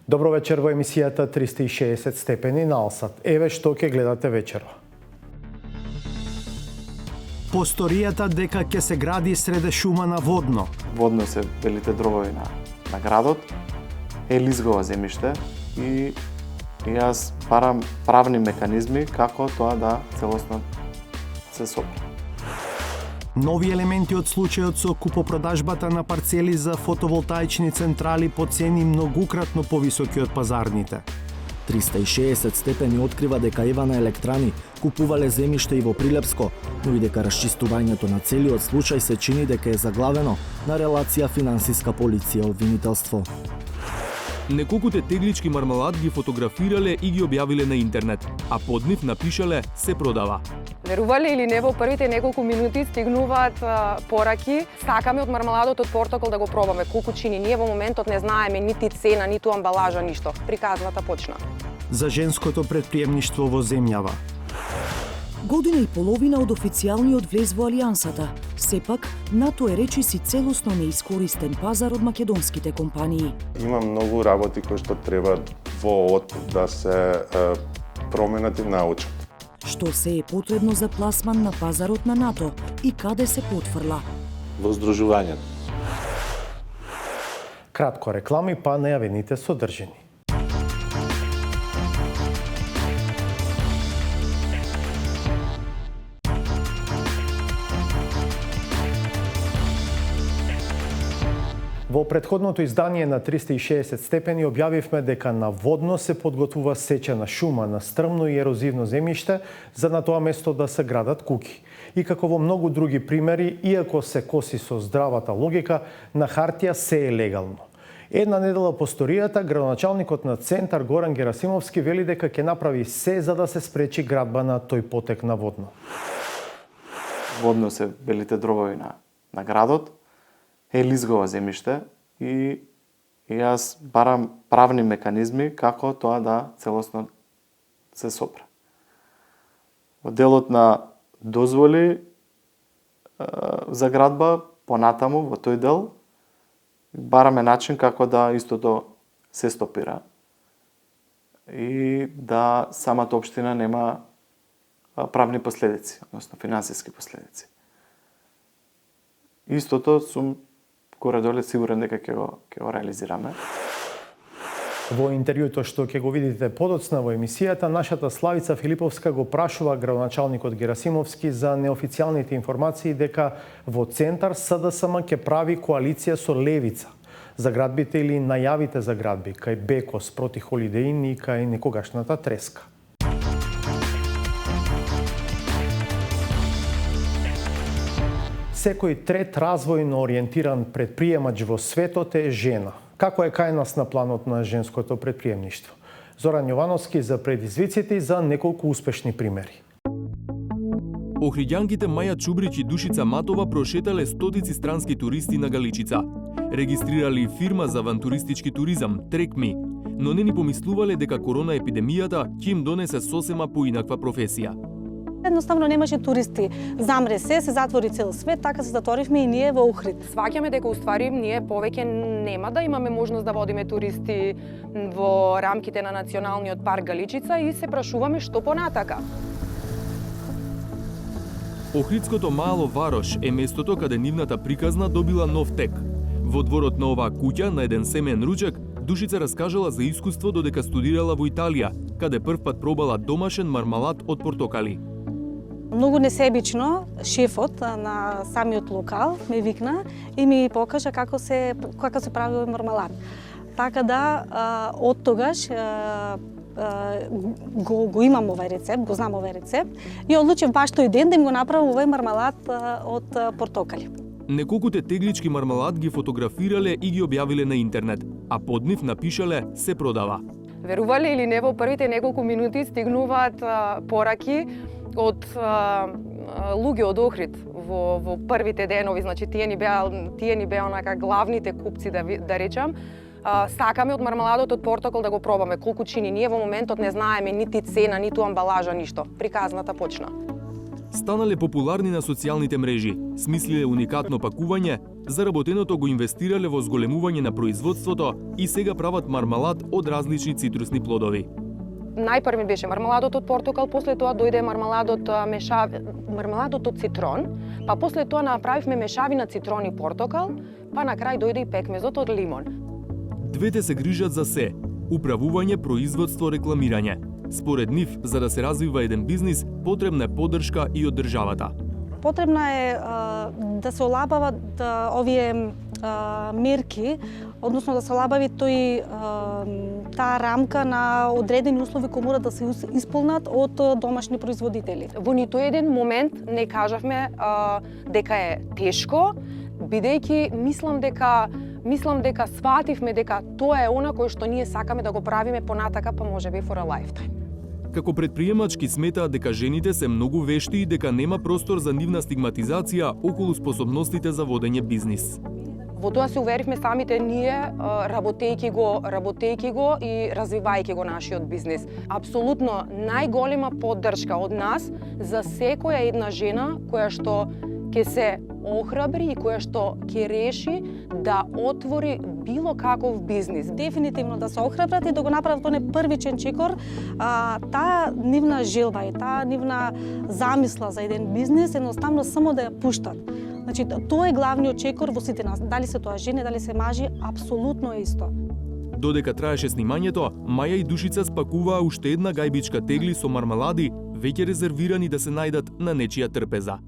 Добро вечер во емисијата 360 степени на Алсат. Еве што ќе гледате вечерва. Посторијата дека ќе се гради среде шума на Водно. Водно се белите дробови на градот, е лизгово земјиште и јас барам правни механизми како тоа да целосно се сопре. Нови елементи од случајот со купопродажбата на парцели за фотоволтаични централи по цени многукратно повисоки од пазарните. 360 степени открива дека Ивана Електрани купувале земјиште и во Прилепско, но и дека расчистувањето на целиот случај се чини дека е заглавено на релација финансиска полиција обвинителство. Неколкуте теглички мармалад ги фотографирале и ги објавиле на интернет, а под нив напишале "се продава". Верувале или не, во првите неколку минути стигнуваат пораки. Сакаме од мармаладот од портокал да го пробаме. Колку чини? Ние во моментот не знаеме нити цена, ниту амбалажа, ништо. Приказната почна. За женското претприемништво во земјава. Година и половина од официјалниот влез во Алијансата. Сепак, НАТО е речиси целосно неискористен пазар од македонските компании. Има многу работи кои што треба во ООТ да се променат и научат. Што се е потребно за пласман на пазарот на НАТО и каде се потфрла? Во здружувањето. Кратко реклами па најавените содржини. Во претходното издание на 360 степени објавивме дека на Водно се подготвува сеча на шума на стрмно и ерозивно земјиште за на тоа место да се градат куќи. И како во многу други примери, иако се коси со здравата логика, на хартија се е легално. Една недела по сторијата, градоначалникот на Центар Горан Герасимовски вели дека ќе направи се за да се спречи градба на тој потек на Водно. Водно се белите дробови на градот, е лизгово земјиште и јас барам правни механизми како тоа да целосно се сопре. Во делот на дозволи за градба, понатаму во тој дел, бараме начин како да истото се стопира и да самата општина нема правни последици, односно финансиски последици. Истото сум горе-доле сигурен дека ќе го реализираме. Во интервјуто што ќе го видите подоцна во емисијата, нашата Славица Филиповска го прашува градоначалникот Герасимовски за неофицијалните информации дека во Центар СДСМ ќе прави коалиција со Левица за градбите или најавите за градби кај Бекос, проти Холидеин и кај некогашната Треска. Секој трет развојно ориентиран предприемач во светот е жена. Како е кај нас на планот на женското предприемништво? Зоран Јовановски за предизвиците и за неколку успешни примери. Охриѓанките Маја Чубрич и Душица Матова прошетале стотици странски туристи на Галичица. Регистрирали фирма за авантуристички туризам, Трекми, но не ни помислувале дека корона епидемијата ќе им донесе сосема поинаква професија. Едноставно немаше туристи. Замре се затвори цел свет, така се затворивме и ние во Охрид. Сваќаме дека уствари ние повеќе нема да имаме можност да водиме туристи во рамките на Националниот парк Галичица и се прашуваме што понатака. Охридското мало Варош е местото каде нивната приказна добила нов тек. Во дворот на оваа куќа, на еден семеен ручек, Душица раскажала за искуство додека студирала во Италија, каде првпат пробала домашен мармалад од портокали. Многу несебично шефот на самиот локал ме викна и ми покажа како се прави овој мармалад. Така да од тогаш го имам овој рецепт, го знам овој рецепт и одлучив баш тој ден да им го направам овој мармалад од портокали. Неколкуте теглички мармалад ги фотографирале и ги објавиле на интернет, а под нив напишале "се продава". Верувале или не, во првите неколку минути стигнуваат пораки од луѓе од Охрид во првите денови, значи тие ни беа онака главните купци да речам. Сакаме од мармаладот од портокал да го пробаме. Колку чини? Ние во моментот не знаеме нити цена, ниту амбалажа, ништо. Приказната почна. станале популарни на социјалните мрежи, смислиле уникатно пакување, заработеното го инвестирале во зголемување на производството и сега прават мармалад од различни цитрусни плодови. Најпрви беше мармаладот од портокал, после тоа дојде мармаладот од цитрон, па после тоа направивме мешавина цитрон и портокал, па на крај дојде и пекмезот од лимон. Двете се грижат за се: управување, производство, рекламирање. Според нив, за да се развива еден бизнис, потребна е поддршка и од државата. Потребна е да се олабават овие мерки, односно да се олабави таа рамка на одредени услови кои мора да се исполнат од домашни производители. Во ниту еден момент не кажавме дека е тешко, бидејќи мислам дека свативме дека тоа е она кој што ние сакаме да го правиме понатака, па можеби for a lifetime. Како предприемачки сметаат дека жените се многу вешти и дека нема простор за нивна стигматизација околу способностите за водење бизнис. Во тоа се уверивме самите ние, работејќи го и развивајќи го нашиот бизнис. Апсолутно најголема поддршка од нас за секоја една жена која што ќе се охрабри и која што ќе реши да отвори било каков бизнис. Дефинитивно да се охрабрат и да го направат тој првичен чекор, таа нивна желба и таа нивна замисла за еден бизнис едноставно само да ја пуштат. Значи, тоа е главниот чекор во сите нас. Дали се тоа жени, дали се мажи, апсолутно е исто. Додека траеше снимањето, Маја и Душица спакуваа уште една гајбичка тегли со мармалади, веќе резервирани да се најдат на нечија трпеза.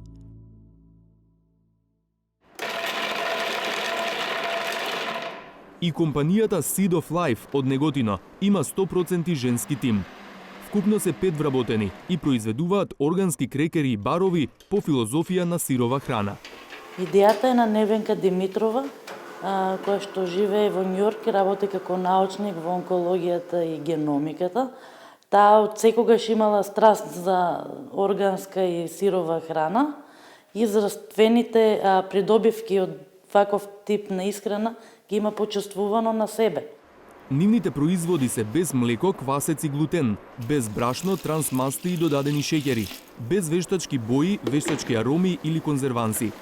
И компанијата Seed of Life од Неготино има 100% женски тим. Вкупно се 5 вработени и произведуваат органски крекери и барови по филозофија на сирова храна. Идејата е на Невенка Димитрова, која што живее во Њујорк и работи како научник во онкологијата и геномиката. Таа од секогаш имала страст за органска и сирова храна и израствените придобивки од ваков тип на исхрана ги има почувствувано на себе. Нивните производи се без млеко, квасец и глутен, без брашно, трансмасти и додадени шеќери, без вештачки бои, вештачки ароми или конзерванси.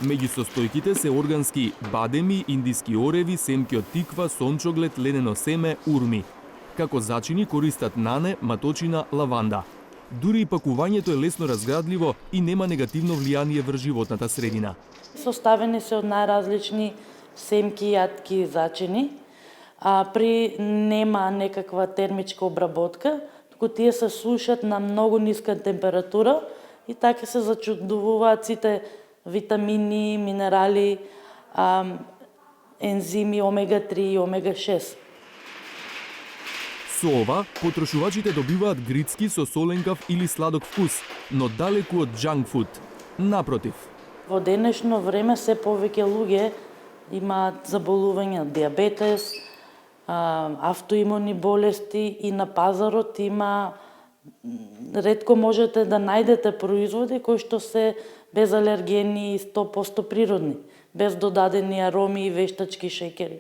Меѓу состојките се органски бадеми, индиски ореви, семки од тиква, сончоглед, ленено семе, урми. Како зачини користат нане, маточина, лаванда. Дури и пакувањето е лесно разградливо и нема негативно влијание врз животната средина. Составени се од најразлични семки, јатки и зачини, при нема некаква термичка обработка, туку тие се сушат на многу ниска температура и така се зачудуваат сите витамини, минерали, ензими омега-3 и омега-6. Со ова, потрошувачите добиваат грицки со соленкав или сладок вкус, но далеку од junk food. Напротив. Во денешно време се повеќе луѓе имаат заболување од диабетес, автоимуни болести и на пазарот има ретко можете да најдете производи кои што се без алергени и 100% природни, без додадени ароми и вештачки шеќери.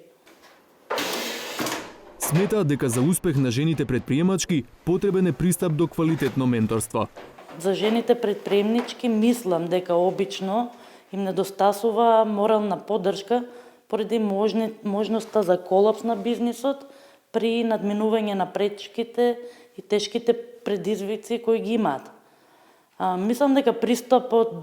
Сметаат дека за успех на жените предприемачки потребен е пристап до квалитетно менторство. За жените предприемнички мислам дека обично им недостасува морална поддршка поради можноста за колапс на бизнисот при надминување на пречките и тешките предизвици кои ги имаат. Мислам дека пристапот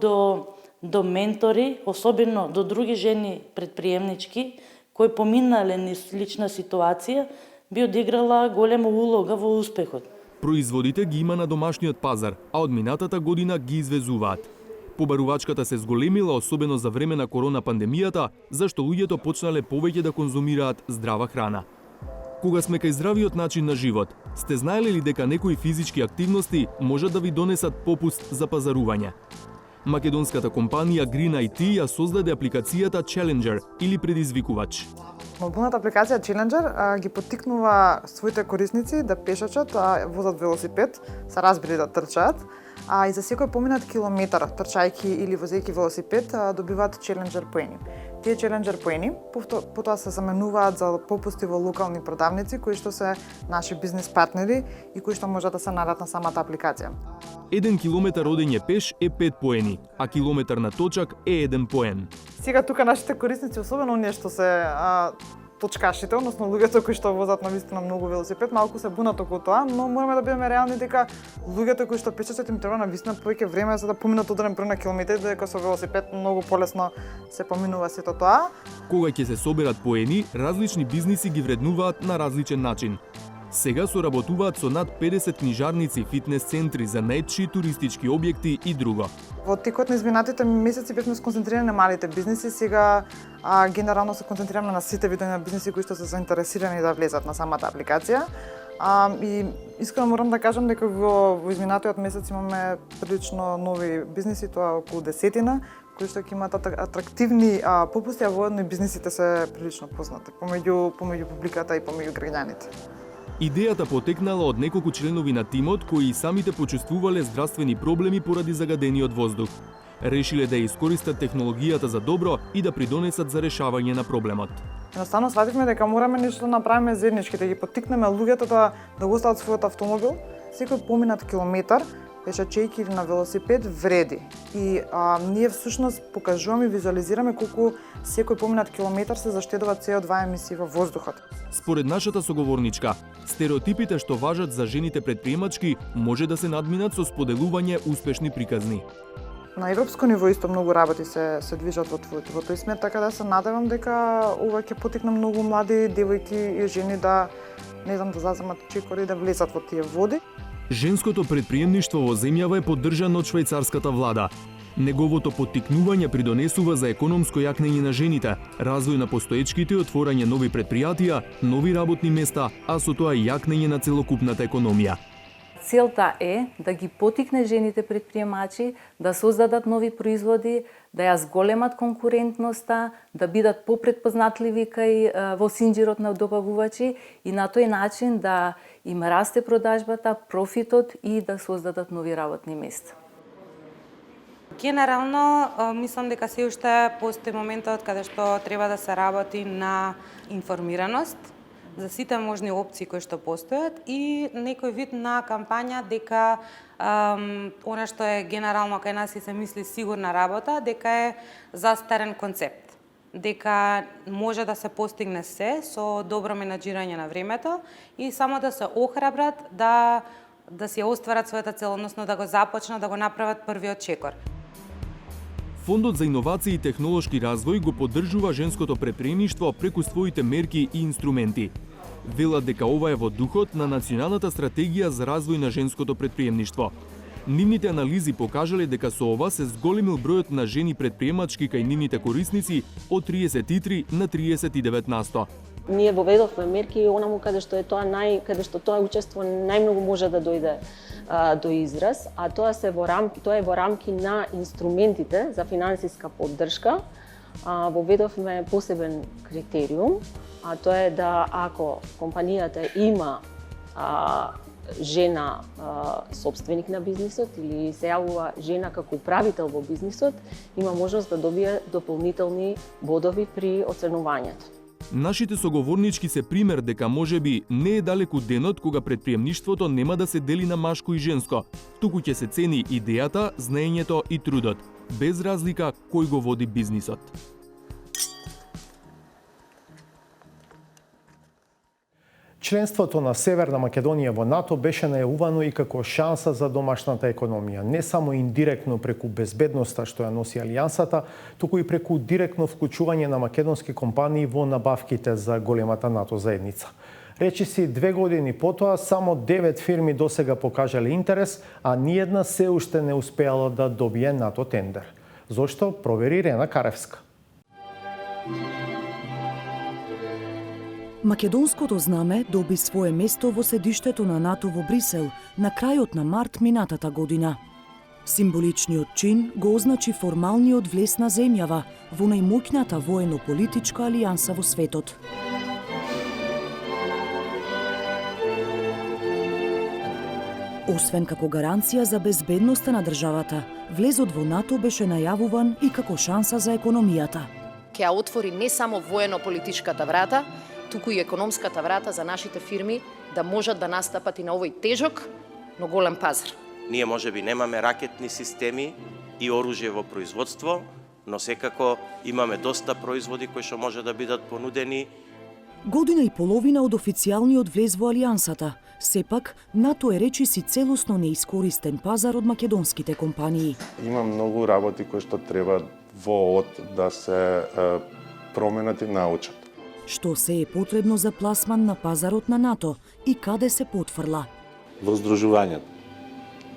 до ментори, особено до други жени предприемнички кои поминале низ слична ситуација, би одиграла голема улога во успехот. Производите ги има на домашниот пазар, а од минатата година ги извезуваат. Побарувачката се зголемила особено за време на корона пандемијата, зашто луѓето почнале повеќе да конзумираат здрава храна. Кога сме кај здравиот начин на живот, сте знаеле ли дека некои физички активности можат да ви донесат попуст за пазарување? Македонската компанија Green IT ја создаде апликацијата Challenger или предизвикувач. Мобилната апликација Challenger ги поттикнува своите корисници да пешачат, возат велосипед, се разбери да трчаат, и за секој поминат километар трчајки или возејќи велосипед добиваат Challenger поени. Тие Challenger поени потоа се заменуваат за попусти во локални продавници кои што се наши бизнис партнери и кои што можат да се најдат на самата апликација. 1 километар одење пеш е 5 поени, а километар на точак е 1 поен. Сега тука нашите корисници, особено оние што се точкашите, односно луѓето кои што возат навистина многу велосипед, малку се бунат околу тоа, но мораме да бидеме реални дека луѓето кои што пешачат им треба навистина повеќе време за да поминат одреден број на километри, додека со велосипед многу полесно се поминува сето тоа. Кога ќе се соберат поени, различни бизниси ги вреднуваат на различен начин. Сега соработуваат со над 50 книжарници, фитнес центри, занаетчи, туристички објекти и друго. Во текот на изминатите месеци бевме сконцентрирани на малите бизниси, сега генерално се концентрираме на сите видови на бизниси кои што се заинтересирани да влезат на самата апликација. И искрено морам да кажам дека во изминатиот месец имаме прилично нови бизниси, тоа околу 10, кои што ќе имаат атрактивни попусти, а воедно и бизнисите се прилично познати помеѓу публиката и помеѓу граѓаните. Идејата потекнала од неколку членови на тимот кои и самите почувствувале здравствени проблеми поради загадениот воздух. Решиле да искористат технологијата за добро и да придонесат за решавање на проблемот. Едноставно свативме дека мораме нешто да направиме заеднички, да ги поттикнеме луѓето да го остават својот автомобил. Секој поминат километар пешачејќи или на велосипед вреди. И ние всушност покажуваме и визуализираме колку секој поминат километар се заштедува CO2 емисии во воздухот. Според нашата соговорничка, стереотипите што важат за жените предприемачки може да се надминат со споделување успешни приказни. На европско ниво исто многу работи се движат во тој смер, така да се надевам дека ова ќе поттикне многу млади девојки и жени да да заземат чекори да влезат во тие води. Женското предприемништво во земјава е поддржано од швајцарската влада. Неговото поттикнување придонесува за економско јакнење на жените, развој на постоечките и отворање нови предпријатија, нови работни места, а со тоа и јакнење на целокупната економија. Целта е да ги потикне жените предприемачи да создадат нови производи, да ја зголемат конкурентноста, да бидат попредпознатливи во синџирот на добавувачи и на тој начин да им расте продажбата, профитот и да создадат нови работни места. Генерално, мислам дека се уште постои моментот каде што треба да се работи на информираност за сите можни опции кои што постојат и некој вид на кампања дека она што е генерално кај нас и се мисли сигурна работа, дека е застарен концепт. Дека може да се постигне се со добро менаџирање на времето и само да се охрабрат да си ја остварат својата цел, односно да го започнат, да го направат првиот чекор. Фондот за иновации и технолошки развој го поддржува женското предприемништво преку своите мерки и инструменти. Велат дека ова е во духот на Националната стратегија за развој на женското предприемништво. Нивните анализи покажале дека со ова се зголемил бројот на жени предприемачки кај нивните корисници од 33 на 39%. Ние воведовме мерки онаму каде што е тоа учество најмногу може да дојде до израз, а тоа е во рамки на инструментите за финансиска поддршка. Воведовме посебен критериум, а тоа е да ако компанијата има жена собственик на бизнисот или се јавува жена како управител во бизнисот, има можност да добие дополнителни бодови при оценувањето. Нашите соговорнички се пример дека можеби не е далеку денот кога предприемништвото нема да се дели на машко и женско, туку ќе се цени идејата, знаењето и трудот, без разлика кој го води бизнисот. Членството на Северна Македонија во НАТО беше најавувано и како шанса за домашната економија, не само индиректно преку безбедноста што ја носи алијансата, туку и преку директно вклучување на македонски компании во набавките за големата НАТО заедница. Речиси 2 години потоа, само 9 фирми досега покажале интерес, а ниедна се уште не успеала да добие НАТО тендер. Зошто? Провери Рена Каревска. Македонското знаме доби свое место во седиштето на НАТО во Брисел на крајот на март минатата година. Символичниот чин го означи формалниот влез на земјава во најмоќната воено-политичка алијанса во светот. Освен како гаранција за безбедноста на државата, влезот во НАТО беше најавуван и како шанса за економијата. ќе ја отвори не само воено-политичката врата, туку и економската врата за нашите фирми да можат да настапат и на овој тежок, но голем пазар. Ние можеби немаме ракетни системи и оружје во производство, но секако имаме доста производи кои што може да бидат понудени. Година и половина од официјалниот влез во Алијансата, сепак НАТО е речиси целосно неискористен пазар од македонските компании. Има многу работи кои што треба во да се променат и научат. Што се е потребно за пласман на пазарот на НАТО и каде се потфрла? Во здружувањето.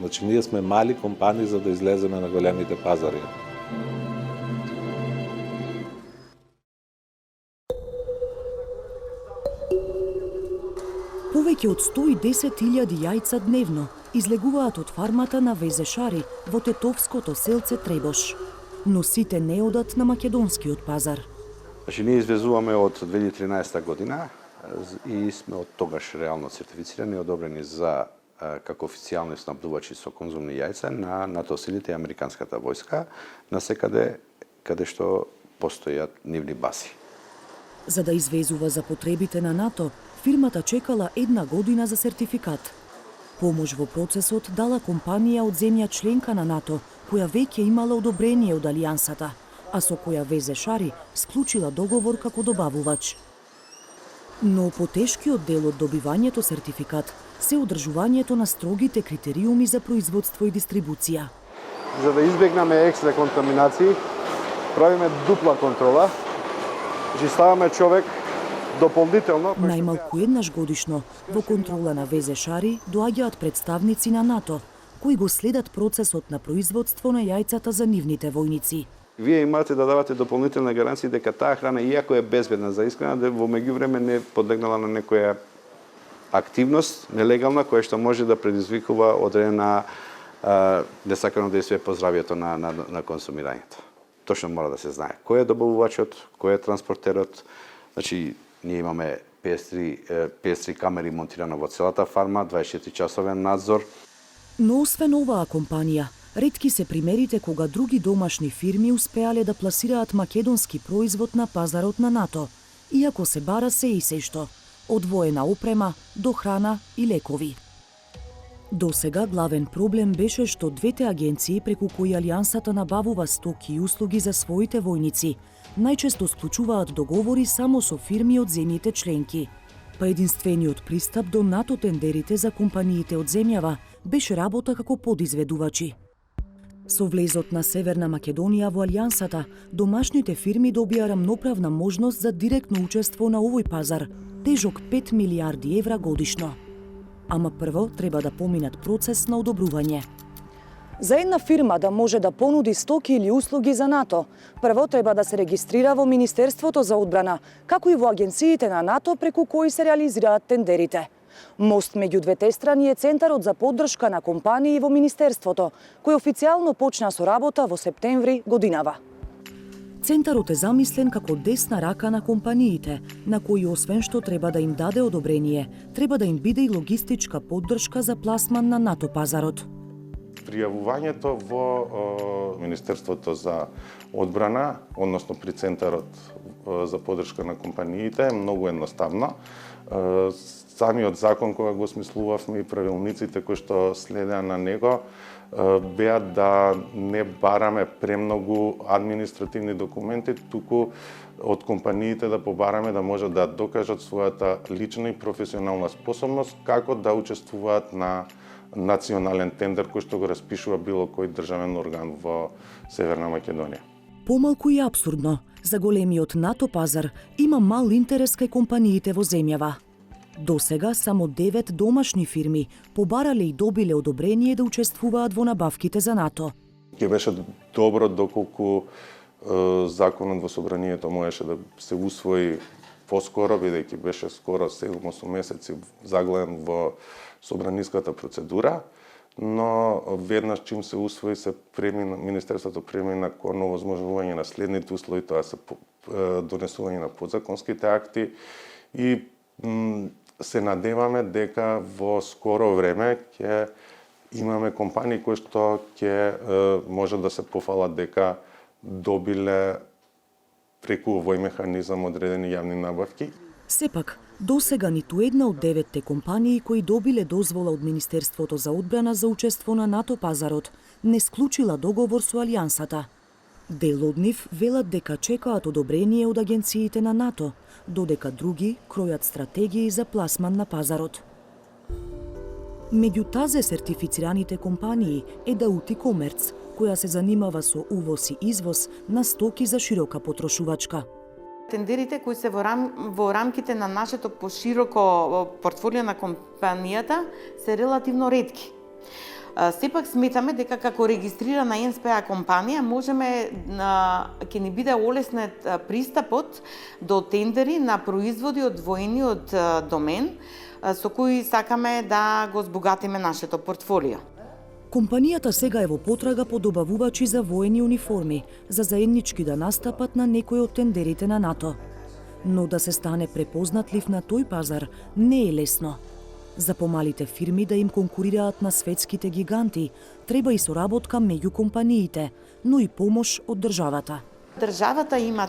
Значи, ние сме мали компании за да излеземе на големите пазари. Повеќе од 110.000 јајца дневно излегуваат од фармата на Везе Шари во тетовското селце Требош. Но сите не одат на македонскиот пазар. Значи, ние извезуваме од 2013 година и сме од тогаш реално сертифицирани и одобрени за како официјални снабдувачи со конзумни јајца на НАТО силите и американската војска на секаде каде што постојат нивни бази. За да извезува за потребите на НАТО, фирмата чекала 1 година за сертификат. Помош во процесот дала компанија од земја членка на НАТО, која веќе имала одобрение од Алијансата, а со која Везе Шари склучила договор како добавувач. Но потешкиот дел од добивањето сертификат се одржувањето на строгите критериуми за производство и дистрибуција. За да избегнеме екстра контаминации, правиме дупла контрола. Значи, ставаме човек дополнително. Најмалку еднаш годишно во контрола на Везе Шари доаѓаат представници на НАТО, кои го следат процесот на производство на јајцата за нивните војници. Вие имате да давате дополнителна гаранција дека таа храна, иако е безбедна за исхрана, да во меѓувреме не подлегнала на некоја активност нелегална која што може да предизвикува одредена несакано дејство по здравјето на консумирањето. Точно мора да се знае кој е добавувачот, кој е транспортерот. Значи, ние имаме пестри камери монтирано во целата фарма, 24-часовен надзор. Но освен оваа компанија, ретки се примерите кога други домашни фирми успеале да пласираат македонски производ на пазарот на НАТО, иако се бара се и сешто, од воена опрема до храна и лекови. До сега главен проблем беше што двете агенции преку кои Алијансата набавува стоки и услуги за своите војници, најчесто склучуваат договори само со фирми од земјите членки. Па единствениот пристап до НАТО тендерите за компаниите од земјава беше работа како подизведувачи. Со влезот на Северна Македонија во Алијансата, домашните фирми добија рамноправна можност за директно учество на овој пазар, тежок 5 милиарди евра годишно. Ама прво треба да поминат процес на одобрување. За една фирма да може да понуди стоки или услуги за НАТО, прво треба да се регистрира во Министерството за одбрана, како и во агенциите на НАТО преку кои се реализираат тендерите. Мост меѓу двете страни е Центарот за поддршка на компании во Министерството, кој официјално почна со работа во септември годинава. Центарот е замислен како десна рака на компаниите, на кои освен што треба да им даде одобрение, треба да им биде и логистичка поддршка за пласман на НАТО пазарот. Пријавувањето во Министерството за одбрана, односно при Центарот за поддршка на компаниите, е многу едноставно. Самиот закон кога го смислувавме и правилниците кои што следеа на него беа да не бараме премногу административни документи, туку од компаниите да побараме да можат да докажат својата лична и професионална способност како да учествуваат на национален тендер кој што го распишува било кој државен орган во Северна Македонија. Помалку и апсурдно, за големиот НАТО пазар има мал интерес кај компаниите во земјава. До сега само 9 домашни фирми побарале и добиле одобрение да учествуваат во набавките за НАТО. Ќе беше добро доколку законот во собранието можеше да се усвои поскоро, бидејќи беше скоро 7-8 месеци заглавен во собраниската процедура, но веднаш чим се усвои се премина, Министерството премина кон овозможување на следните услови, тоа се донесување на подзаконските акти и се надеваме дека во скоро време ќе имаме компании кои што ќе може да се пофалат дека добиле преку овој механизам одредени јавни набавки. Сепак, досега ниту една од 9 компании кои добиле дозвола од Министерството за одбрана за учество на НАТО пазарот не склучила договор со Алијансата. Дел од нив велат дека чекаат одобрение од агенциите на НАТО, додека други кројат стратегии за пласман на пазарот. Меѓу тазе сертифицираните компании е Даути Комерц, која се занимава со увоз и извоз на стоки за широка потрошувачка. Тендерите кои се во рамките на нашето пошироко портфолио на компанијата се релативно ретки. Сепак сметаме дека како регистрирана НСПА компанија можеме ќе ни биде олеснет пристапот до тендери на производи одвоени од домен со кои сакаме да го збогатиме нашето портфолио. Компанијата сега е во потрага по добавувачи за воени униформи, за заеднички да настапат на некој од тендерите на НАТО. Но да се стане препознатлив на тој пазар не е лесно. За помалите фирми да им конкурираат на светските гиганти, треба и соработка меѓу компаниите, но и помош од државата. Државата има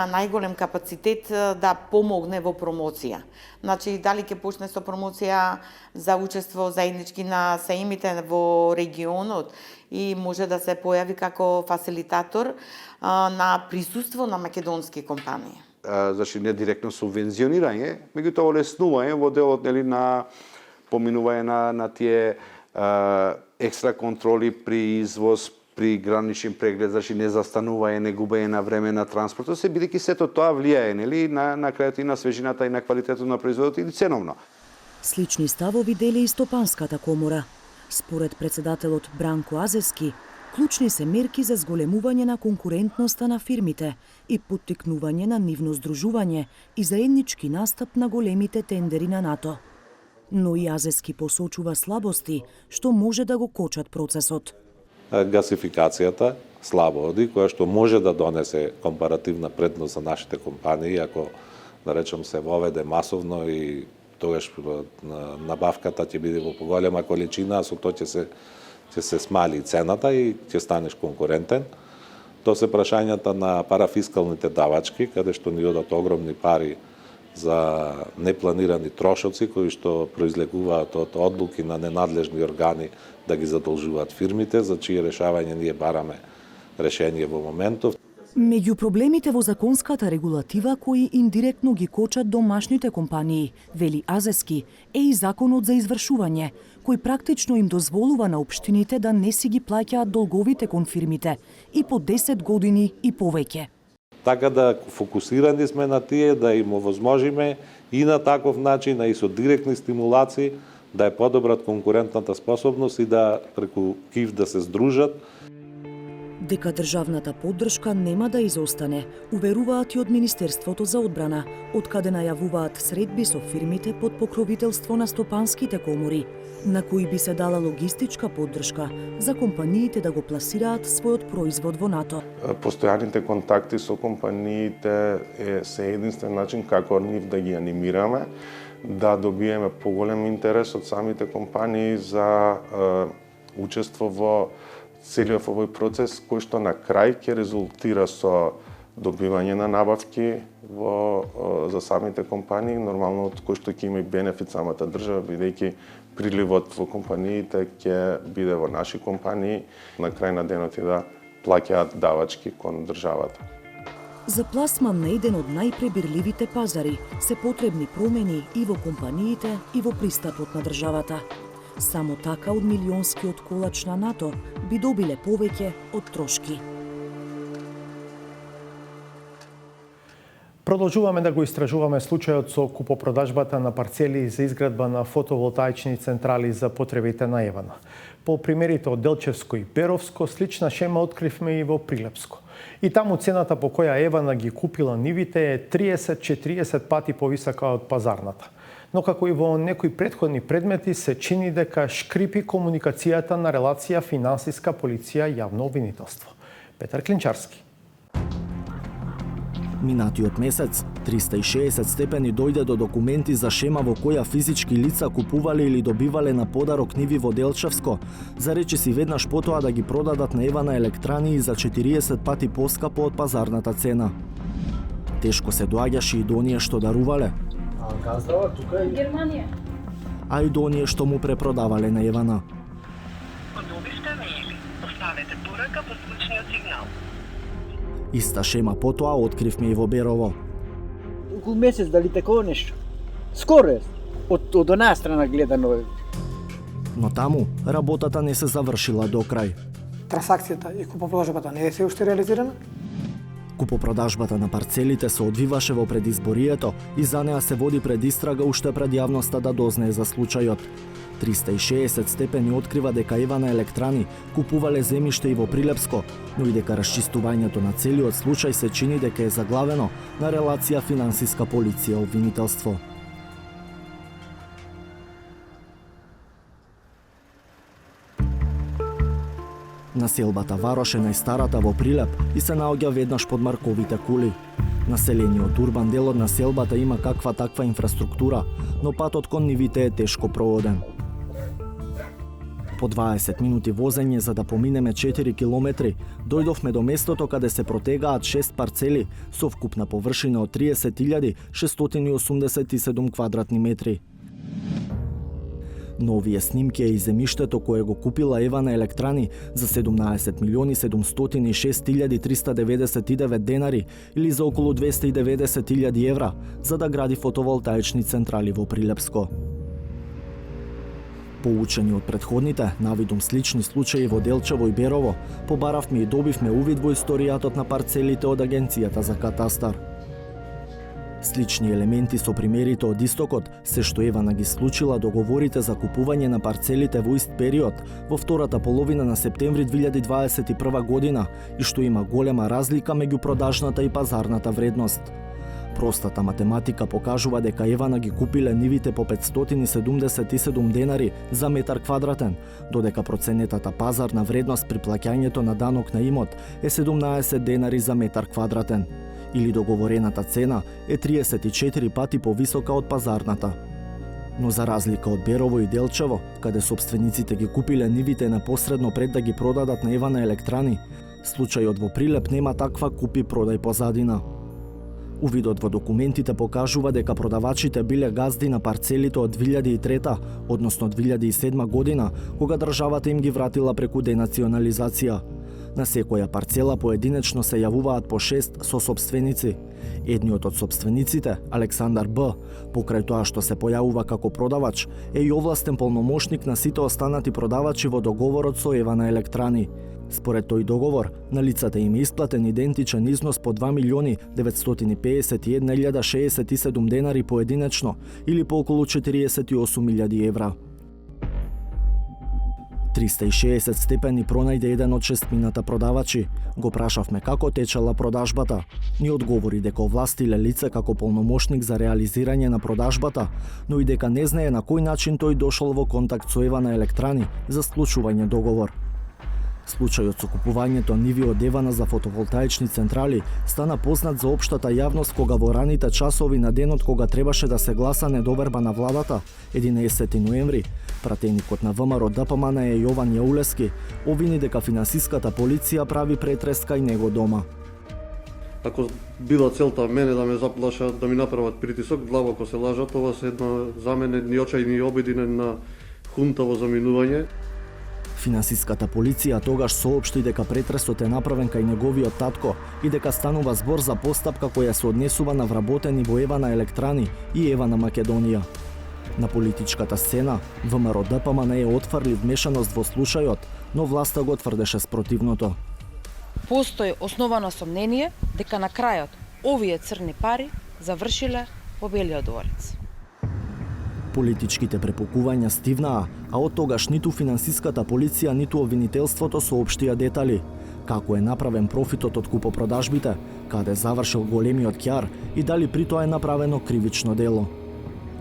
најголем капацитет да помогне во промоција. Значи, дали ќе почне со промоција за учество заеднички на саимите во регионот и може да се појави како фасилитатор на присуство на македонски компании. Значи, не директно субвензионирање, меѓутоа олеснување во делот на поминување на тие екстра контроли при извоз, при граничен преглед, значи не застанување, не губење на време на транспортот, се бидејќи сето тоа влијае, нели, на крајот и на свежината и на квалитетот на производот и ценовно. Слични ставови дели и Стопанската комора. Според председателот Бранко Азески, клучни се мерки за зголемување на конкурентноста на фирмите и поттикнување на нивно здружување и заеднички настап на големите тендери на НАТО. Но и Азески посочува слабости што може да го кочат процесот. Гасификацијата слабо оди, која што може да донесе компаративна предност за нашите компании, ако, да речем, се воведе масовно и тогаш набавката ќе биде во поголема количина, а со тоа ќе се смали цената и ќе станеш конкурентен. Тоа се прашањата на парафискалните давачки, каде што ни одат огромни пари за непланирани трошоци кои што произлегуваат од одлуки на ненадлежни органи да ги задолжуваат фирмите, за чие решавање ние бараме решение во моментов. Меѓу проблемите во законската регулатива кои индиректно ги кочат домашните компании, вели Азески, е и законот за извршување, кој практично им дозволува на општините да не си ги плаќаат долговите кон фирмите и по 10 години и повеќе. Така да фокусирани сме на тие, да им овозможиме и на таков начин, а и со директни стимулации, да е подобрат конкурентната способност и да преку КИФ да се здружат. Дека државната поддршка нема да изостане, уверуваат и од Министерството за одбрана, од каде најавуваат средби со фирмите под покровителство на стопанските комори, на кои би се дала логистичка поддршка за компаниите да го пласираат својот производ во НАТО. Постојаните контакти со компаниите се единствен начин како нив да ги анимираме, да добиеме поголем интерес од самите компании за учество во целиот овој процес, кој што на крај ќе резултира со добивање на набавки за самите компании, нормално од кој што ќе има и бенефит самата држава, бидејќи приливот во компаниите ќе биде во наши компании, на крај на денот и да плаќаат давачки кон државата. За пласман на еден од најпребирливите пазари се потребни промени и во компаниите и во пристапот на државата. Само така од милионскиот колач на НАТО би добиле повеќе од трошки. Продолжуваме да го истражуваме случајот со купопродажбата на парцели за изградба на фотоволтаични централи за потребите на Евана. По примерите од Делчевско и Беровско, слична шема откривме и во Прилепско. И таму цената по која Евана ги купила нивите е 30-40 пати повисока од пазарната. Но како и во некои претходни предмети се чини дека шкрипи комуникацијата на релација финансиска полиција јавно обвинителство. Петар Клинчарски. Минатиот месец, 360 степени дојде до документи за шема во која физички лица купувале или добивале на подарок ниви во Делчевско, за речиси веднаш потоа да ги продадат на Евана Електрани за 40 пати поскапо од пазарната цена. Тешко се доаѓаше и до оние што дарувале, А газдава тука е Германија. а и до оние што му препродавале на Евана. Добивте мејли. Оставете порака по звучниот сигнал. Иста шема потоа откривме и во Берово. Околу месец дали такова нешто. Скоро е. Од онаа страна гледано е. Но таму работата не се завршила до крај. Трансакцијата и купопродажбата не е се уште реализирана? Купопродажбата на парцелите се одвиваше во предизборието и за неа се води предистрага уште пред јавноста да дознае за случајот. 360 степени открива дека Евана Електрани купувале земјиште и во Прилепско, но и дека расчистувањето на целиот случај се чини дека е заглавено на релација финансиска полиција обвинителство. Населбата Варош е најстарата во Прилеп и се наоѓа веднаш под Марковите кули. Населениот урбан дел од населбата има каква таква инфраструктура, но патот кон нивите е тешко проводен. По 20 минути возење за да поминеме 4 километри, дојдовме до местото каде се протегаат 6 парцели со вкупна површина од 30.687 квадратни метри. Но овие снимки е и земјиштето кое го купила Евана Електрани за 17.706.399 денари или за околу 290.000 евра за да гради фотоволтаични централи во Прилепско. Поучени од претходните, навидум слични случаи во Делчево и Берово, побаравме и добивме увид во историјатот на парцелите од Агенцијата за катастар. Слични елементи со примерите од истокот се што Евана ги случила договорите за купување на парцелите во ист период во втората половина на септември 2021 година и што има голема разлика меѓу продажната и пазарната вредност. Простата математика покажува дека Евана ги купиле нивите по 577 денари за метар квадратен, додека проценетата пазарна вредност при плаќањето на данок на имот е 17 денари за метар квадратен, или договорената цена е 34 пати повисока од пазарната. Но за разлика од Берово и Делчево, каде собствениците ги купиле нивите непосредно пред да ги продадат на Евана Електрани, случајот во Прилеп нема таква купи-продај позадина. Увидот во документите покажува дека продавачите биле газди на парцелите од 2003, односно 2007 година, кога државата им ги вратила преку денационализација. На секоја парцела поединечно се јавуваат по 6 сособственици. Едниот од собствениците, Александар Б, покрај тоа што се појавува како продавач, е и овластен полномошник на сите останати продавачи во договорот со Евана Електрани. Според тој договор, на лицата им е исплатен идентичен износ по 2.951.067 денари поединечно или по околу 48.000 евра. 360 степени пронајде еден од шестмината продавачи. Го прашавме како течела продажбата. Ни одговори дека овластиле лице како полномошник за реализирање на продажбата, но и дека не знае на кој начин тој дошол во контакт со Евана Електрани за склучување договор. Случајот со купувањето ниви од Евана за фотоволтаични централи стана познат за општата јавност кога во раните часови на денот кога требаше да се гласа недоверба на владата, 11 ноември, пратеникот на ВМРО ДПМН е Јован Јаулески обвини дека финансиската полиција прави претрес кај него дома. Ако била целта мене да ме заплашат, да ми направат притисок, длабоко се лажат, ова се една за мене едни очајни обиди на хунтаво заминување. Финансиската полиција тогаш соопшти дека претресот е направен кај неговиот татко и дека станува збор за постапка која се однесува на вработени во Евана Електрани и Евана Македонија. На политичката сцена, ВМРО ДПМН е отфрли вмешаност во случајот, но власта го тврдеше спротивното. Постои основано сомнение дека на крајот овие црни пари завршиле во Белиот дворец. Политичките препукувања стивнаа, а од тогаш ниту финансиската полиција, ниту обвинителството соопштија детали. Како е направен профитот од купопродажбите, каде завршил големиот ќар и дали при тоа е направено кривично дело.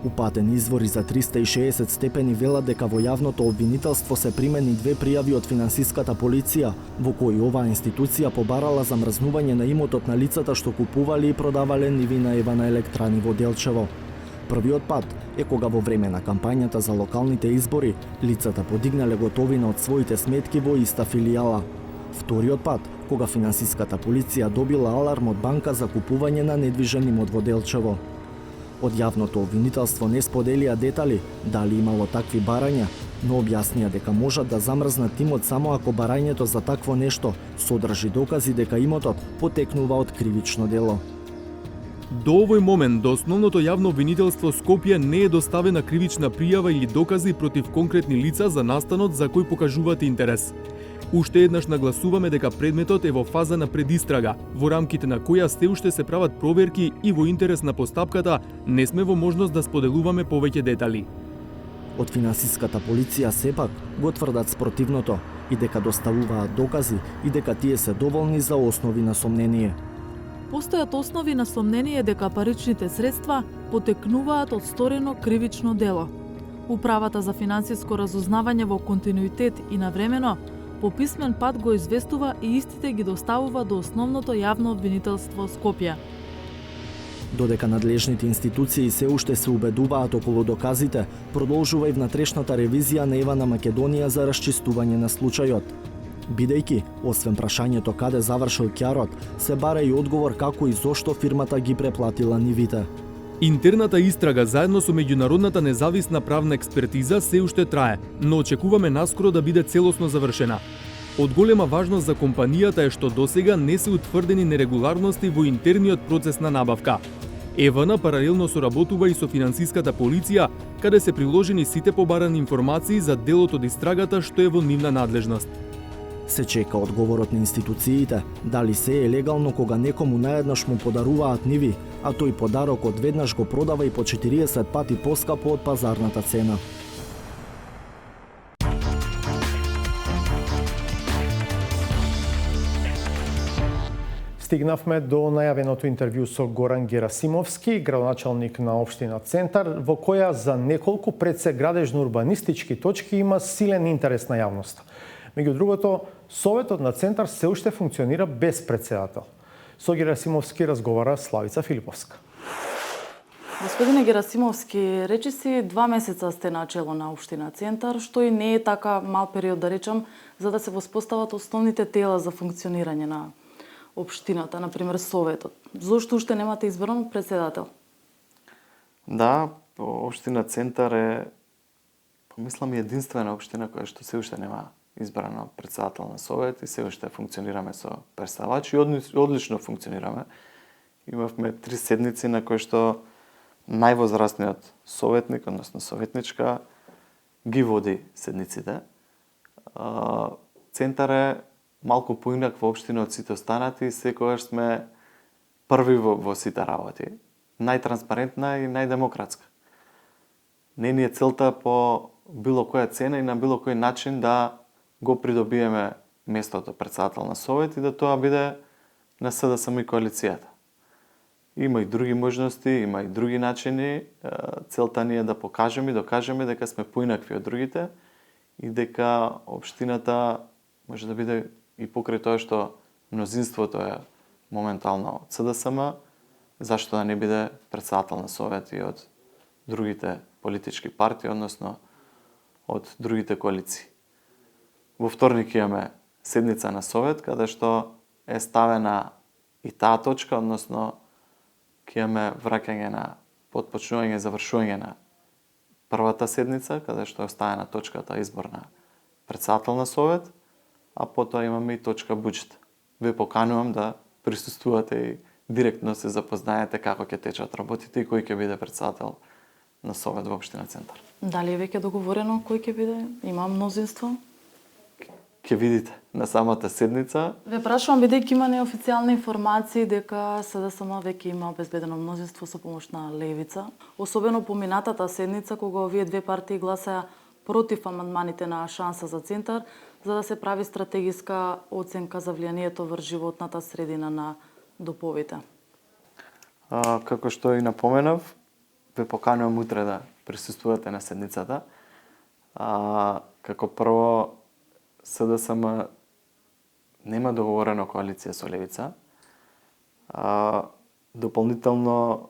Упатени извори за 360 степени велат дека во јавното обвинителство се примени 2 пријави од финансиската полиција, во кои оваа институција побарала замрзнување на имотот на лицата што купувале и продавале ниви на Евана Електрани во Делчево. Првиот пат е кога во време на кампањата за локалните избори лицата подигнале готовина од своите сметки во иста филијала. Вториот пат, кога финансиската полиција добила аларм од банка за купување на недвижен имот во Делчево. Од јавното обвинителство не споделија детали дали имало такви барања, но објаснија дека можат да замрзнат имот само ако барањето за такво нешто содржи докази дека имотот потекнува од кривично дело. До овој момент до основното јавно обвинителство Скопје не е доставена кривична пријава или докази против конкретни лица за настанот за кој покажуваат интерес. Уште еднаш нагласуваме дека предметот е во фаза на предистрага, во рамките на која се уште се прават проверки и во интерес на постапката не сме во можност да споделуваме повеќе детали. Од финансиската полиција сепак го тврдат спротивното и дека доставуваат докази и дека тие се доволни за основи на сомнение. Постојат основи на сомнение дека паричните средства потекнуваат од сторено кривично дело. Управата за финансиско разузнавање во континуитет и навремено по писмен пат го известува и истите ги доставува до основното јавно обвинителство Скопје. Додека надлежните институции се уште се убедуваат околу доказите, продолжува и внатрешната ревизија на Ева на Македонија за расчистување на случајот. Бидејќи, освен прашањето каде завршил ќарот, се бара и одговор како и зошто фирмата ги преплатила нивите. Интерната истрага заедно со меѓународната независна правна експертиза се уште трае, но очекуваме наскоро да биде целосно завршена. Од голема важност за компанијата е што досега не се утврдени нерегуларности во интерниот процес на набавка. ЕВН паралелно соработува и со финансиската полиција, каде се приложени сите побарани информации за делот од истрагата што е во нивна надлежност. Се чека одговорот на институциите, дали се е легално кога некому наеднаш му подаруваат ниви, а тој подарокот веднаш го продава и по 40 пати поскапо од пазарната цена. Стигнавме до најавеното интервју со Горан Герасимовски, градоначалник на општина Центар, во која за неколку пред се градежно-урбанистички точки има силен интерес на јавноста. Меѓу другото, Советот на Центар се уште функционира без председател. Со Герасимовски разговара Славица Филиповска. Господине Герасимовски, речи си 2 месеца сте на чело на општина Центар, што и не е така мал период да речам, за да се воспостават основните тела за функционирање на општината, например Советот. Зошто уште немате избран председател? Да, општина Центар е, помислам, единствена општина која што се уште нема избрана председател на Совет и се уште функционираме со представачи и одлично функционираме. Имавме 3 седници на кои што највозрастниот советник, односно советничка, ги води седниците. Центар е малку поинаква општина од сите останати и секогаш сме први во сите работи. Најтранспарентна и најдемократска. Не ни е целта по било која цена и на било кој начин да го придобиеме местото председател на Совет и да тоа биде на СДСМ и коалицијата. Има и други можности, има и други начини. Целта ни е да покажеме и докажеме дека сме поинакви од другите и дека општината може да биде и покрај тоа што мнозинството е моментално од СДСМ, зашто да не биде председател на Совет и од другите политички партии, односно од другите коалиции. Во вторник имаме седница на Совет, каде што е ставена и таа точка, односно ќе имаме враќање на потпочнување и завршување на првата седница, каде што е оставена точката избор на председател на Совет, а потоа имаме и точка буџет. Ве поканувам да присуствувате и директно се запознаете како ќе течат работите и кој ќе биде председател на Совет во општина Центар. Дали е веќе договорено кој ќе биде? Има мнозинство? Ќе видите на самата седница. Ве прашувам бидејќи има неофицијални информации дека СДСМ веќе има обезбедено мнозинство со помош на Левица, особено по минатата седница кога овие две партии гласаа против амандманите на Шанса за Центар, за да се прави стратегиска оценка за влијанието врз животната средина на доповите. Како што и напоменав, ве поканувам утре да присуствувате на седницата. Како прво, СДСМ нема договорено коалиција со Левица. Дополнително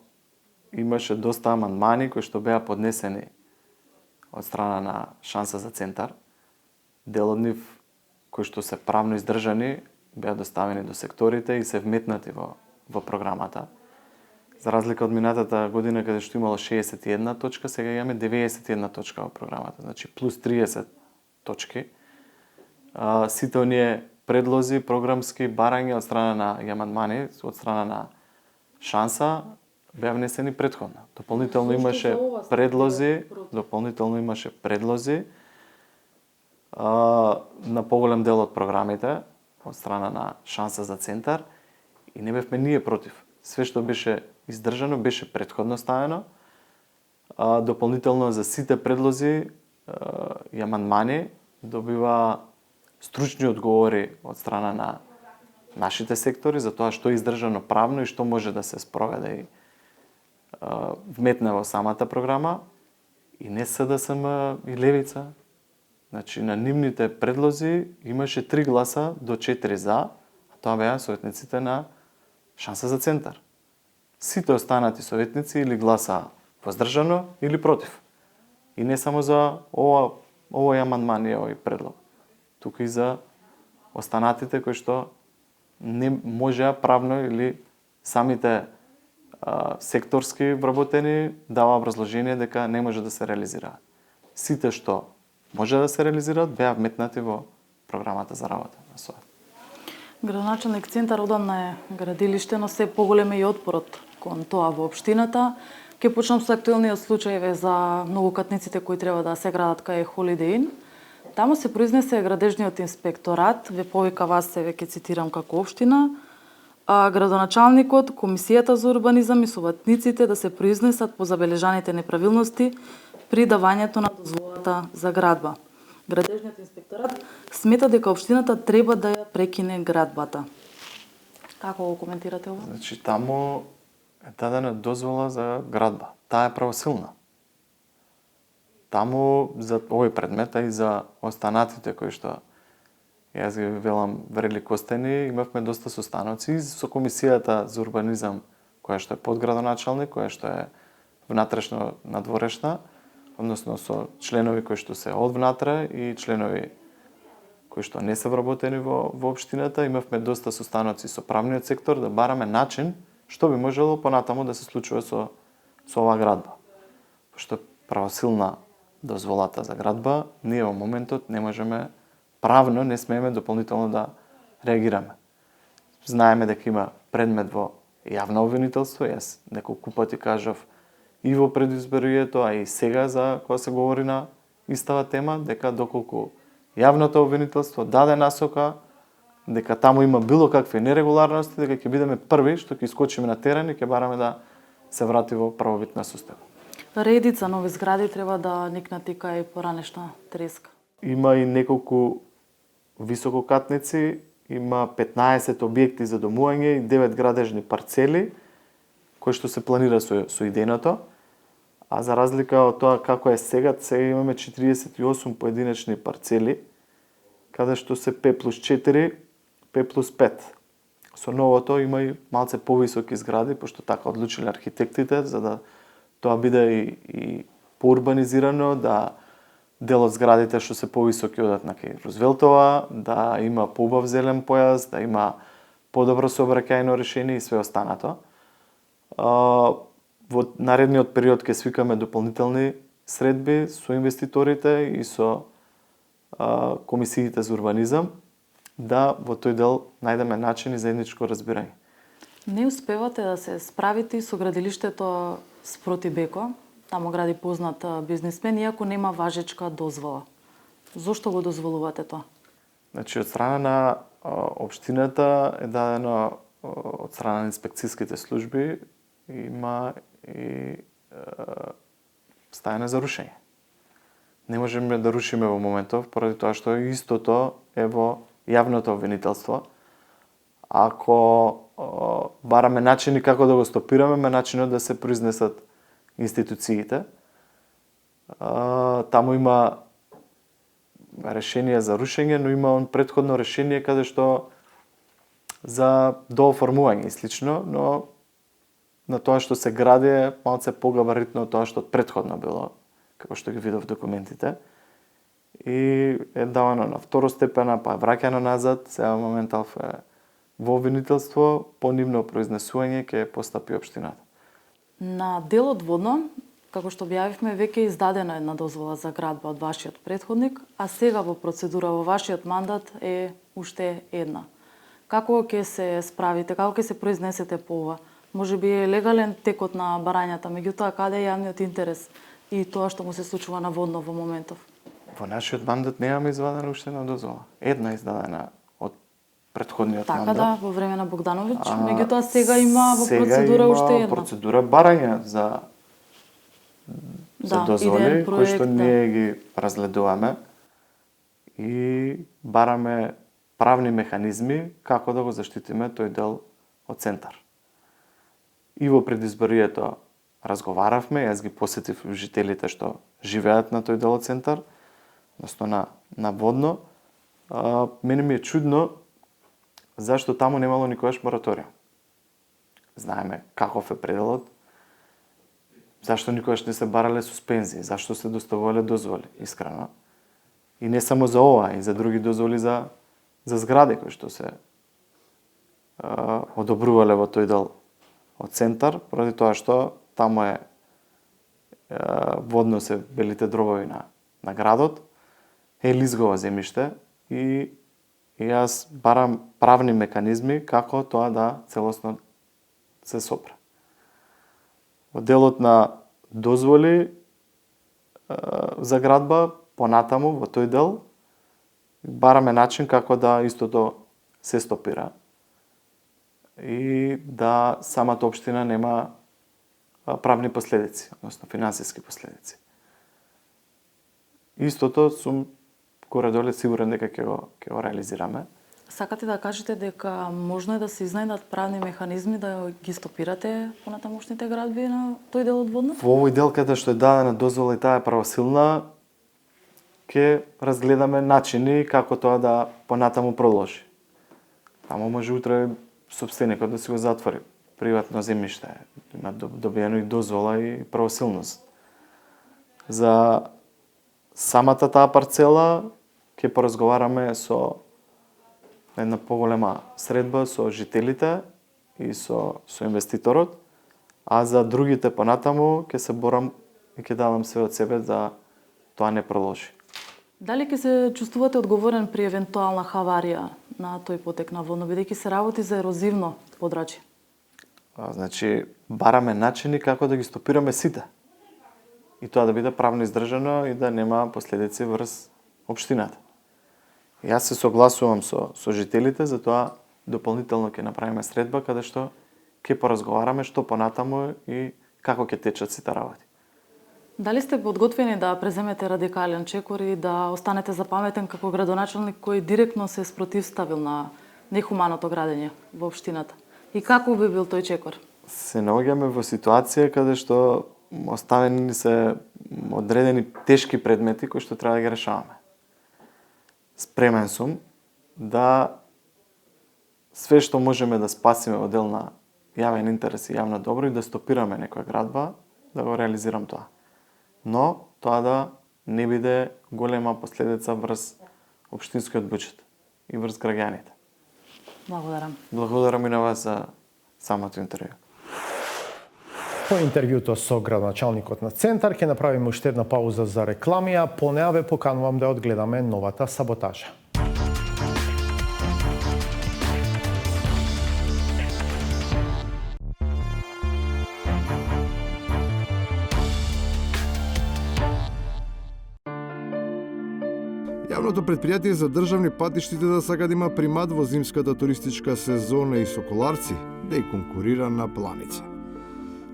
имаше доста амандмани кои што беа поднесени од страна на Шанса за Центар. Дел од нив кои што се правно издржани, беа доставени до секторите и се вметнати во програмата. За разлика од минатата година каде што имало 61 точка, сега имаме 91 точка во програмата, значи плюс 30 точки. Сите оние предлози, програмски барања од страна на амандмани, од страна на Шанса, беа внесени претходно. Дополнително имаше предлози на поголем дел од програмите од страна на Шанса за центар и не бевме ние против. Све што беше издржано беше претходно ставено. Дополнително за сите предлози и амандмани добива стручни одговори од страна на нашите сектори за тоа што е издржано правно и што може да се спроведе и вметне во самата програма и не СДСМ и Левица. Значи на нивните предлози имаше 3 гласа до 4 за, а тоа беа советниците на Шанса за центар. Сите останати советници или гласа воздржано или против. И не само за овој амандман и овој предлог. Тука и за останатите кои што не можеа правно или самите секторски вработени дава образложение дека не може да се реализираат. Сите што може да се реализираат беа вметнати во програмата за работа на СОЕ. Градоначалник центар одамна е градилиште, но се поголем е и отпорот кон тоа во општината. Ке почнам со актуелниот случај за многокатниците кои треба да се градат кај Holiday Inn. Таму се произнесе градежниот инспекторат, ве повика вас се веќе цитирам како општина, градоначалникот, комисијата за урбанизам и советниците да се произнесат по забележаните неправилности при давањето на дозволата за градба. Градежниот инспекторат смета дека општината треба да ја прекине градбата. Како го коментирате ова? Значи таму е дадена дозвола за градба. Таа е правосилна. Таму за овој предмет и за останатите кои што јас ги велам врели костени, имавме доста состаноци со комисијата за урбанизам која што е подградоначалник, која што е внатрешно надворешна, односно со членови кои што се од внатре и членови кои што не се вработени во општината, имавме доста состаноци со правниот сектор да бараме начин што би можело понатаму да се случува со оваа градба. Пошто правосилна дозволата за градба, ние во моментот не можеме правно не смееме дополнително да реагираме. Знаеме дека има предмет во јавно обвинителство, јас неколку пати кажав и во предизборието, а и сега за кога се говори на истава тема, дека доколку јавното обвинителство даде насока дека таму има било какви нерегуларности, дека ќе бидеме први што ќе искочиме на терен и ќе бараме да се врати во правовитна состојба. Редица нови згради треба да никнат и кај поранешна треска. Има и неколку висококатници, има 15 објекти за домување и 9 градежни парцели кои што се планира со идејното. А за разлика од тоа како е сега имаме 48 поединечни парцели, каде што се P+4, P+5. Со новото има и малце повисоки згради, пошто така одлучиле архитектите, за да тоа биде и поурбанизирано, да дел од зградите што се повисоки одат на кај Рузвелтова, да има поубав зелен појас, да има подобро сообраќајно решение и све останато. Во наредниот период ќе свикаме дополнителни средби со инвеститорите и со комисиите за урбанизам, да во тој дел најдеме начин и заедничко разбирање. Не успевате да се справите со градилиштето спроти Беко, таму гради познат бизнисмен, иако нема важечка дозвола. Зошто го дозволувате тоа? Значи, од страна на општината е дадено од страна на инспекцијските служби има и стајане за рушење. Не можеме да рушиме во моментов, поради тоа што истото е во јавното обвинителство. Ако бараме начини како да го стопираме, начинот да се произнесат институциите. Таму има решение за рушење, но има претходно решение каде што за дооформување и слично, но на тоа што се гради е малце погабаритно од тоа што претходно било, како што ги видов документите. и е давано на второстепена, па враќано назад, сега моментал во обвинителство, по нивно произнесување ќе постапи општината. На делот водно, како што објавивме, веќе е издадена една дозвола за градба од вашиот претходник, а сега во процедура во вашиот мандат е уште една. Како ќе се справите, како ќе се произнесете по ова? Може би е легален текот на барањата, меѓутоа каде е јавниот интерес и тоа што му се случува на водно во моментов? Во нашиот мандат немаме извадена уште една дозвола. Една издадена од претходниот така мандат. Така да, во време на Богдановиќ, меѓутоа сега има во процедура уште една. Сега има процедура барање за дозволи, кои што ние ги разгледуваме и бараме правни механизми како да го заштитиме тој дел од центар. И во предизборието разговаравме, јас ги посетив жителите што живеат на тој дел од центар, односно на водно. Мене ми е чудно зашто таму немало никогаш мораториум. Знаеме каков е пределот, зашто никогаш не се барале суспензии, зашто се доставувале дозволи, искрено. И не само за ова, и за други дозволи за згради кои што се одобрувале во тој дел од центар, поради тоа што таму е водно се белите дробови на градот, е лизгово земјиште и јас барам правни механизми како тоа да целосно се сопре. Во делот на дозволи за градба, понатаму во тој дел, бараме начин како да истото се стопира и да самата општина нема правни последици, односно финансиски последици. Истото сум горе-доле сигурен дека ќе го реализираме. Сакате да кажете дека можно е да се изнајдат правни механизми да ги стопирате понатамошните градби на тој дел од водно? Во овој дел каде што е дадена дозвола и таа е правосилна, ќе разгледаме начини како тоа да понатаму продолжи. Таму може утре собственикот да си го затвори приватно земјиште, има добиено и дозвола и правосилност. За самата таа парцела ќе поразговараме со една поголема средба со жителите и со инвеститорот, а за другите понатаму ќе се борам и ќе давам све од себе да тоа не продолжи. Дали ќе се чувствувате одговорен при евентуална хаварија на тој потек на водно, бидејќи се работи за ерозивно подрачје? Значи, бараме начини како да ги стопираме сите. И тоа да биде правно издржано и да нема последици врз општината. Јас се согласувам со жителите, затоа дополнително ќе направиме средба каде што ќе поразговараме што понатаму и како ќе течат сите работи. Дали сте подготвени да преземете радикален чекор и да останете запаметен како градоначелник кој директно се спротивставил на нехуманото градење во општината? И како би бил тој чекор? Се наоѓаме во ситуација каде што оставени се одредени тешки предмети кои што треба да ги решаваме. Спремен сум да све што можеме да спасиме во дел на јавен интерес и јавно добро и да стопираме некоја градба, да го реализирам тоа. Но тоа да не биде голема последица врз општинскиот буџет и врз граѓаните. Благодарам. Благодарам и на вас за самото интервју. По интервјуто со градоначалникот на Центар ќе направиме уште една пауза за реклами, а по неа ве поканувам да одгледаме новата Саботажа. Јавното предпријатие за државни патиштите да сака да има примат во зимската туристичка сезона и Соколарци, да и конкурира на Планица.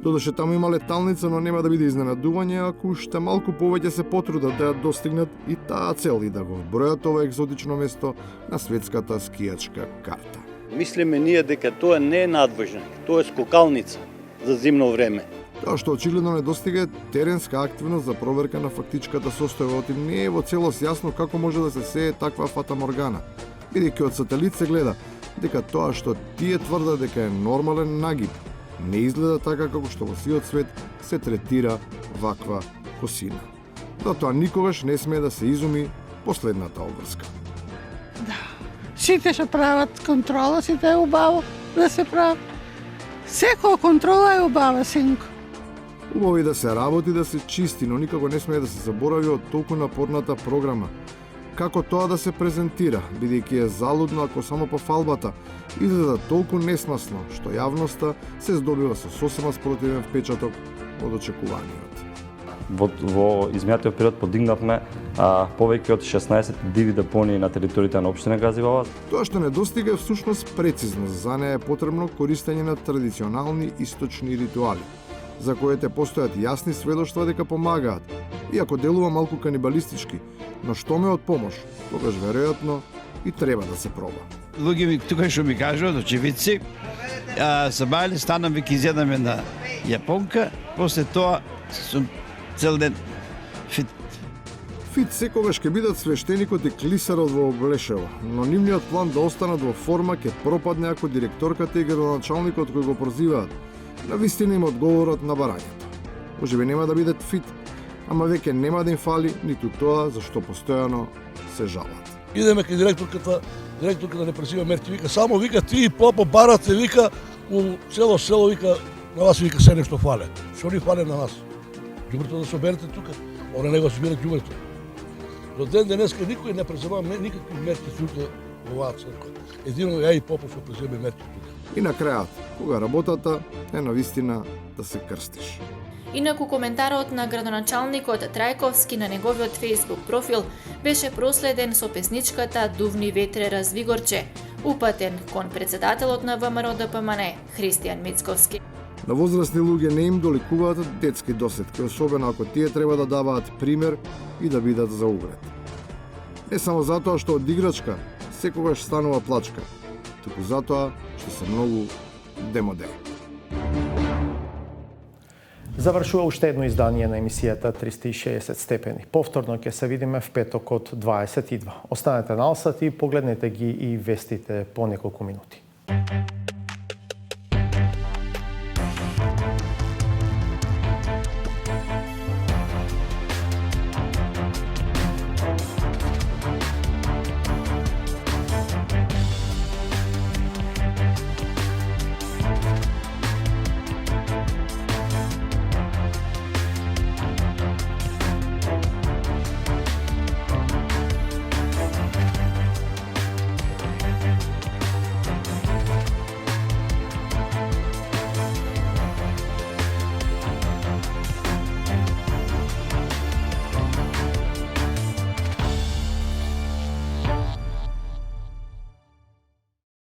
Додеше таму има леталница, но нема да биде изненадување ако уште малку повеќе се потрудат да ја достигнат и таа цел и да го вбројат ова екзотично место на светската скијачка карта. Мислиме ние дека тоа не е надвожник, тоа е скокалница за зимно време. Тоа што очигледно не достига е теренска активност за проверка на фактичката состојба, оти не е во целост јасно како може да се сее таква фатаморгана, бидејќи од сателит се гледа дека тоа што тие тврдат дека е нормален нагиб, не изгледа така како што во сиот свет се третира ваква косина. Затоа никогаш не смее да се изуми последната обврска. Сите што прават контрола, сите е убаво да се прават. Секоја контрола е убава, синко. Убаво и да се работи, да се чисти, но никако не смее да се заборави од толку напорната програма. Како тоа да се презентира, бидејќи е залудно ако само по фалбата изгледа толку несмасно, што јавноста се здобива со сосема спротивен впечаток од очекуваниот. Во изминатиот период подигнавме повеќе од 16 диви депонии на територијата на општина Газивалат. Тоа што недостига е всушност прецизност, за неа е потребно користење на традиционални источни ритуали, за коите постојат јасни сведоштва дека помагаат, иако делува малку канибалистички, но што ме од помош, тогаш веројатно и треба да се проба. Луѓе ми тука што ми кажуваат, очевидци, се бајле, станам веќе изеднаме на јапонка, после тоа сум цел ден фит. Фит секогаш ќе бидат свештеникот и клисарот во Облешево, но нивниот план да останат во форма ќе пропадне ако директорката и градоначалникот кој го прозиваат навистина им одговорот на барањето. Можеби нема да бидат фит, ама веќе нема да им фали ниту тоа за што постојано се жалат. Идеме кај директорката не презима мерки, вика само вика ти и попо барате, вика у цело село, вика на вас вика се нешто фале. Што ни фале на нас? Ѓубрето да се оберете тука, она не го собира ѓубрето. До ден денеска никој не презема никакви мерки тука во оваа црква. Едино ја и попо што преземе мерки тука. И на крајот, кога работата е навистина да се крстиш. Инаку коментарот на градоначалникот Трајковски на неговиот Facebook профил беше проследен со песничката Дувни ветре развигорче, упатен кон председателот на ВМРО ДПМН Христијан Мицковски. На возрастни луѓе не им доликуваат детски досетки, особено ако тие треба да даваат пример и да бидат за углед. Не само затоа што од играчка секогаш станува плачка, туку затоа што се многу демоде. Завршува уште едно издание на емисијата 360 степени. Повторно ќе се видиме в петок од 22. Останете на Алсат и погледнете ги и вестите по неколку минути.